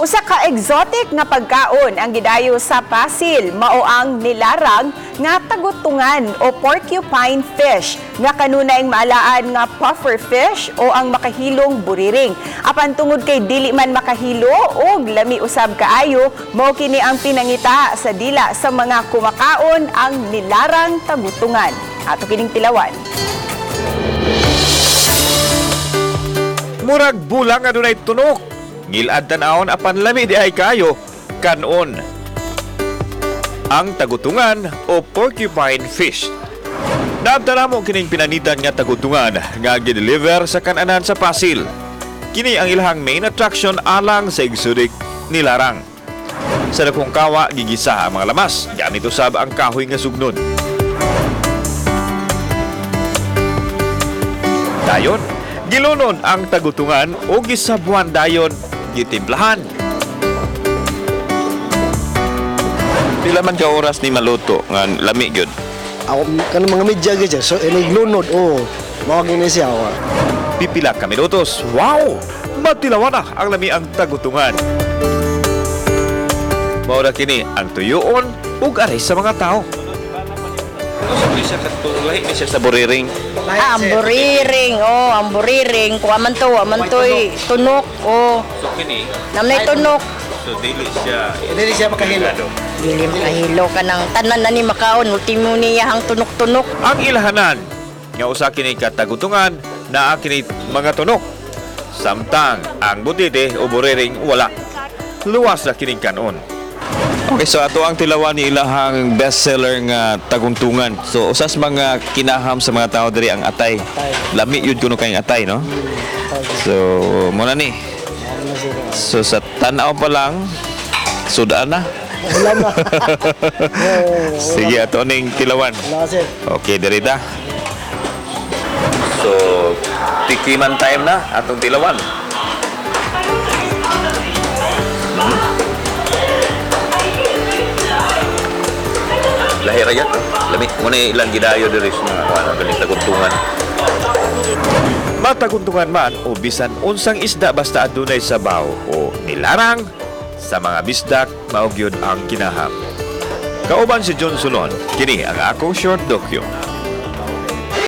Usa ka exotic nga pagkaon ang gidayo sa Pasil, mao ang nilarang nga tagutungan o porcupine fish nga kanunay maalaan nga puffer fish o ang makahilong buriring. Apan tungod kay dili man makahilo og lami usab kaayo, mao kini ang pinangita sa dila sa mga kumakaon ang nilarang tagutungan. Ato kining tilawan. Murag bulang nga dunay tunok. Ngilad tanawon apan lami di ay kayo kanon ang tagutungan o porcupine fish. Naabtara mo kining pinanitan nga tagutungan nga gi-deliver sa kananan sa Pasil. Kini ang ilahang main attraction alang sa exotic nilarang. Sa dakong kawa gigisa ang mga lamas gamit usab ang kahoy nga sugnon. Dayon gilunon ang tagutungan o gisabuan dayon gitimplahan. Pila man ka oras ni maluto nga lami gyud. Ako kanang mga media gyud so iniglunod mawag ni siya ako. Pipila ka minutos. Wow! Matilawan na ang lami ang tagutungan. Maura kini ang tuyoon ug aray sa mga tao. Sabi siya katulahi ni siya sa buriring. Ang buriring, ang buriring. Kuha man to, amantoy, tunok, So kini, namnay tunok. so dili siya Dili siya makahilo. Dili makahilo ka ng tanan na ni makaon. Ultimo niya ang tunok-tunok. Ang ilahanan nga usa kini katagutungan naa kini mga tunok. Samtang ang butite o buriring wala. Luwas na kining kanon. Okay, so ato ang tilawan ni ilahang bestseller nga taguntungan. So usas mga kinaham sa mga tao diri ang atay. Lami yun kuno kayong atay, no? So muna ni. So sa tanaw pa lang sudaan na. Wala na. Sige ato ning tilawan. Wala sir. Okay, diri ta. So tikiman time na atong tilawan. Lahir aja, lami muna ilang gidayo diri sa mga galing taguntungan. Mataguntungan man o bisan unsang isda basta adunay sabaw o nilarang sa mga bisdak mao gyud ang kinaham. Kauban si John Sulon, kini ang akong short docu.